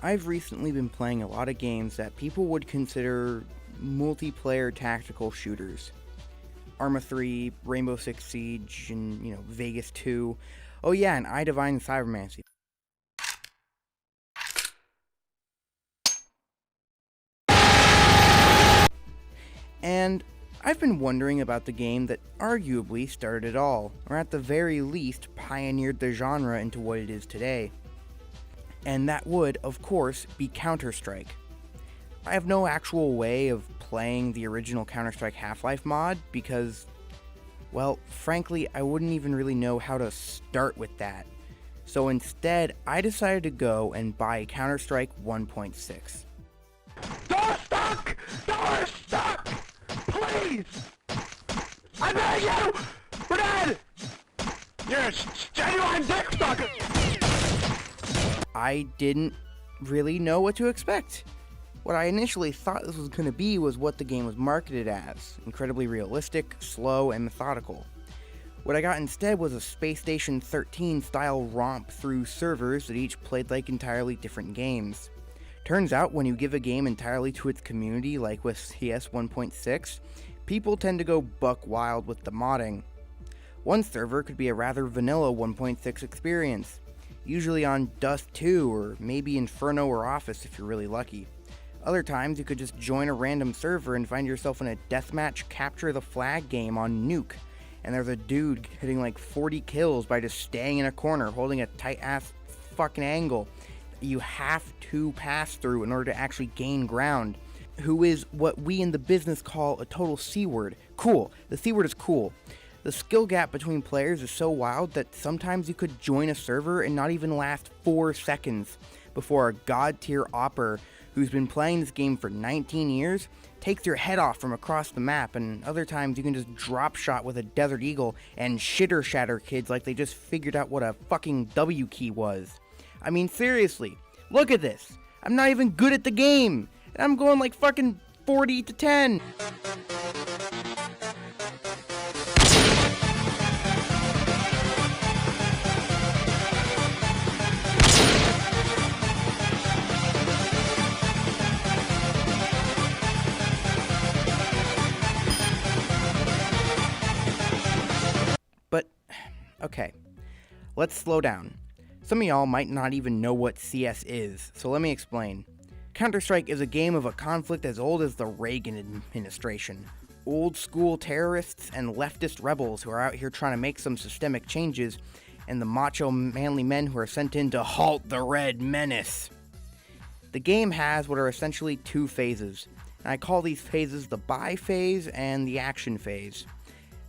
I've recently been playing a lot of games that people would consider multiplayer tactical shooters. Arma 3, Rainbow Six Siege, and, Vegas 2. Oh yeah, and I Divine Cybermancy. And I've been wondering about the game that arguably started it all, or at the very least pioneered the genre into what it is today. And that would, of course, be Counter-Strike. I have no actual way of playing the original Counter-Strike Half-Life mod because, well, frankly, I wouldn't even really know how to start with that. So instead, I decided to go and buy Counter-Strike 1.6. Door stuck! Door stuck! Please! I beg you! We're dead! You're a genuine dick sucker! I didn't really know what to expect. What I initially thought this was going to be was what the game was marketed as, incredibly realistic, slow, and methodical. What I got instead was a Space Station 13 style romp through servers that each played like entirely different games. Turns out when you give a game entirely to its community, like with CS 1.6, people tend to go buck wild with the modding. One server could be a rather vanilla 1.6 experience, usually on Dust 2 or maybe Inferno or Office if you're really lucky. Other times you could just join a random server and find yourself in a deathmatch capture the flag game on Nuke, and there's a dude hitting like 40 kills by just staying in a corner holding a tight ass fucking angle that you have to pass through in order to actually gain ground, who is what we in the business call a total C-word. Cool. The C-word is cool. The skill gap between players is so wild that sometimes you could join a server and not even last 4 seconds before a god-tier opper who's been playing this game for 19 years takes your head off from across the map, and other times you can just drop shot with a Desert Eagle and shitter shatter kids like they just figured out what a fucking W key was. I mean, seriously, look at this. I'm not even good at the game, and I'm going like fucking 40-10. But, okay, let's slow down. Some of y'all might not even know what CS is, so let me explain. Counter-Strike is a game of a conflict as old as the Reagan administration. Old school terrorists and leftist rebels who are out here trying to make some systemic changes, and the macho manly men who are sent in to halt the Red Menace. The game has what are essentially 2 phases, and I call these phases the buy phase and the action phase.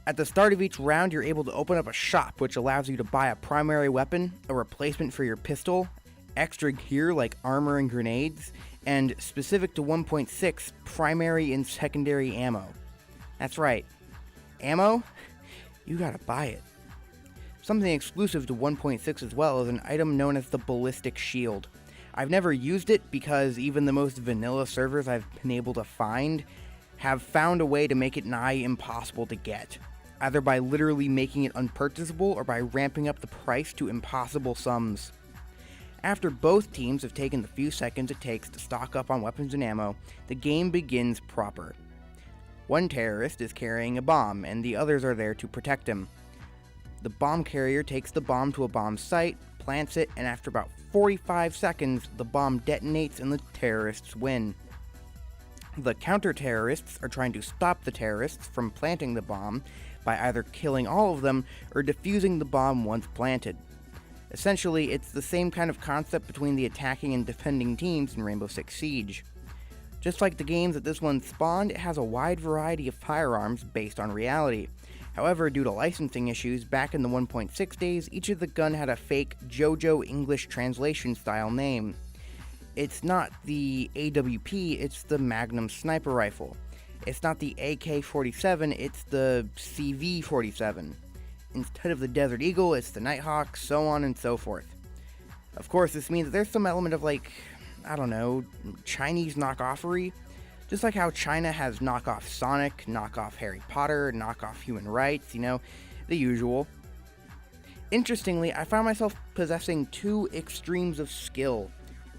At the start of each round, you're able to open up a shop which allows you to buy a primary weapon, a replacement for your pistol, extra gear like armor and grenades, and specific to 1.6, primary and secondary ammo. That's right. Ammo? You gotta buy it. Something exclusive to 1.6 as well is an item known as the Ballistic Shield. I've never used it because even the most vanilla servers I've been able to find have found a way to make it nigh impossible to get, either by literally making it unpurchasable or by ramping up the price to impossible sums. After both teams have taken the few seconds it takes to stock up on weapons and ammo, the game begins proper. One terrorist is carrying a bomb, and the others are there to protect him. The bomb carrier takes the bomb to a bomb site, plants it, and after about 45 seconds, the bomb detonates and the terrorists win. The counter-terrorists are trying to stop the terrorists from planting the bomb by either killing all of them or defusing the bomb once planted. Essentially, it's the same kind of concept between the attacking and defending teams in Rainbow Six Siege. Just like the games that this one spawned, it has a wide variety of firearms based on reality. However, due to licensing issues, back in the 1.6 days, each of the gun had a fake JoJo English translation style name. It's not the AWP, it's the Magnum Sniper Rifle. It's not the AK-47, it's the CV-47. Instead of the Desert Eagle, it's the Nighthawk, so on and so forth. Of course, this means that there's some element of Chinese knockoffery. Just like how China has knockoff Sonic, knockoff Harry Potter, knockoff human rights, the usual. Interestingly, I found myself possessing 2 extremes of skill.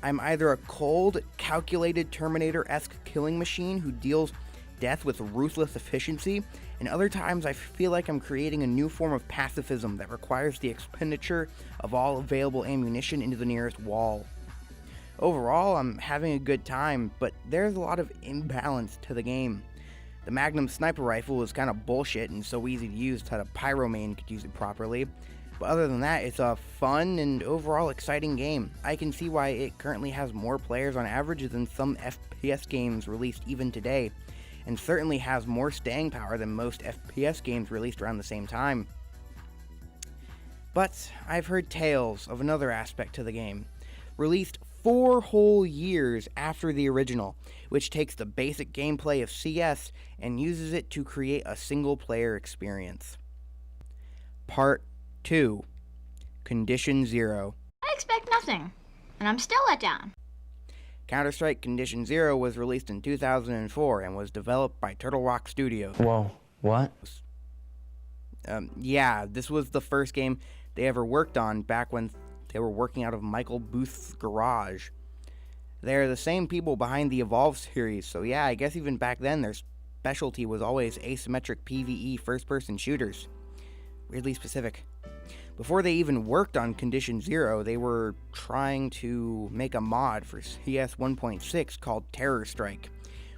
I'm either a cold, calculated Terminator-esque killing machine who deals death with ruthless efficiency, and other times I feel like I'm creating a new form of pacifism that requires the expenditure of all available ammunition into the nearest wall. Overall, I'm having a good time, but there's a lot of imbalance to the game. The Magnum sniper rifle is kind of bullshit and so easy to use that a pyromane could use it properly. But other than that, it's a fun and overall exciting game. I can see why it currently has more players on average than some FPS games released even today, and certainly has more staying power than most FPS games released around the same time. But I've heard tales of another aspect to the game. Released 4 whole years after the original, which takes the basic gameplay of CS and uses it to create a single-player experience. Part 2. Condition Zero. I expect nothing, and I'm still let down. Counter-Strike Condition Zero was released in 2004 and was developed by Turtle Rock Studios. Whoa, what? Yeah, this was the first game they ever worked on back when they were working out of Michael Booth's garage. They're the same people behind the Evolve series, so yeah, I guess even back then their specialty was always asymmetric PvE first-person shooters. Weirdly specific. Before they even worked on Condition Zero, they were trying to make a mod for CS 1.6 called Terror Strike,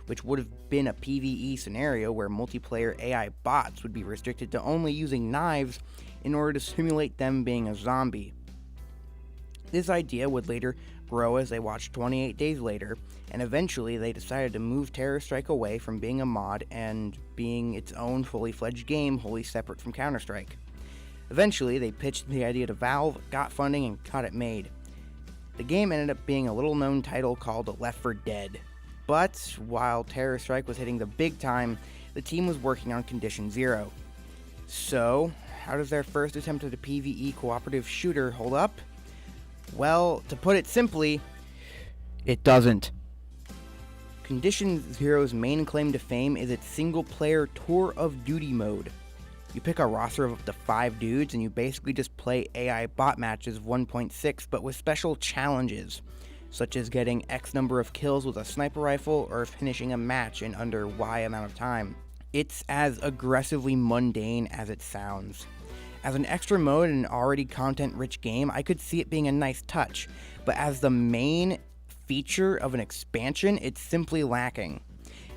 which would have been a PvE scenario where multiplayer AI bots would be restricted to only using knives in order to simulate them being a zombie. This idea would later grow as they watched 28 Days Later, and eventually they decided to move Terror Strike away from being a mod and being its own fully fledged game wholly separate from Counter-Strike. Eventually, they pitched the idea to Valve, got funding, and got it made. The game ended up being a little-known title called Left 4 Dead. But while Terror Strike was hitting the big time, the team was working on Condition Zero. So, how does their first attempt at a PvE cooperative shooter hold up? Well, to put it simply, it doesn't. Condition Zero's main claim to fame is its single-player Tour of Duty mode. You pick a roster of up to 5 dudes and you basically just play AI bot matches of 1.6 but with special challenges, such as getting X number of kills with a sniper rifle or finishing a match in under Y amount of time. It's as aggressively mundane as it sounds. As an extra mode in an already content-rich game, I could see it being a nice touch, but as the main feature of an expansion, it's simply lacking.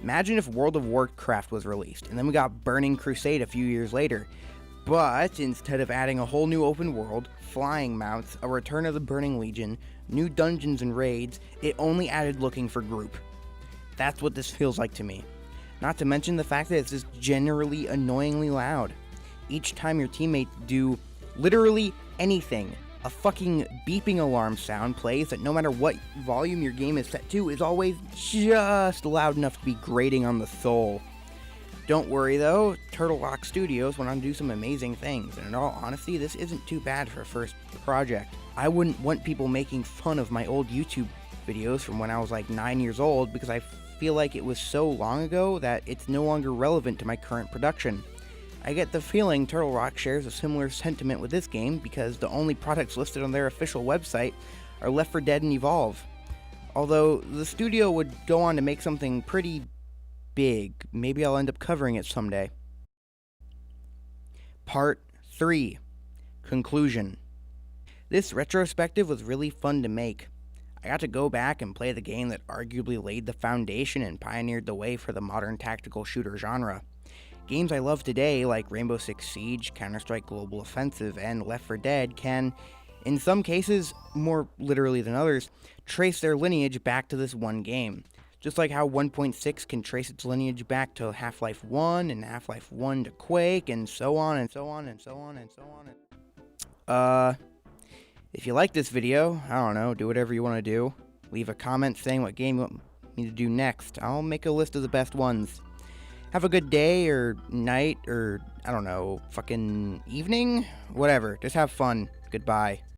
Imagine if World of Warcraft was released, and then we got Burning Crusade a few years later, but instead of adding a whole new open world, flying mounts, a return of the Burning Legion, new dungeons and raids, it only added looking for group. That's what this feels like to me. Not to mention the fact that it's just generally annoyingly loud. Each time your teammates do literally anything, a fucking beeping alarm sound plays that no matter what volume your game is set to is always just loud enough to be grating on the soul. Don't worry though, Turtle Rock Studios went on to do some amazing things, and in all honesty, this isn't too bad for a first project. I wouldn't want people making fun of my old YouTube videos from when I was like 9 years old because I feel like it was so long ago that it's no longer relevant to my current production. I get the feeling Turtle Rock shares a similar sentiment with this game because the only products listed on their official website are Left 4 Dead and Evolve. Although the studio would go on to make something pretty big, maybe I'll end up covering it someday. Part 3. Conclusion. This retrospective was really fun to make. I got to go back and play the game that arguably laid the foundation and pioneered the way for the modern tactical shooter genre. Games I love today, like Rainbow Six Siege, Counter-Strike Global Offensive, and Left 4 Dead can, in some cases, more literally than others, trace their lineage back to this one game. Just like how 1.6 can trace its lineage back to Half-Life 1, and Half-Life 1 to Quake, and so on, and so on, and so on, and so on. If you like this video, I don't know, do whatever you want to do. Leave a comment saying what game you want me to do next. I'll make a list of the best ones. Have a good day, or night, or, I don't know, fucking evening? Whatever. Just have fun. Goodbye.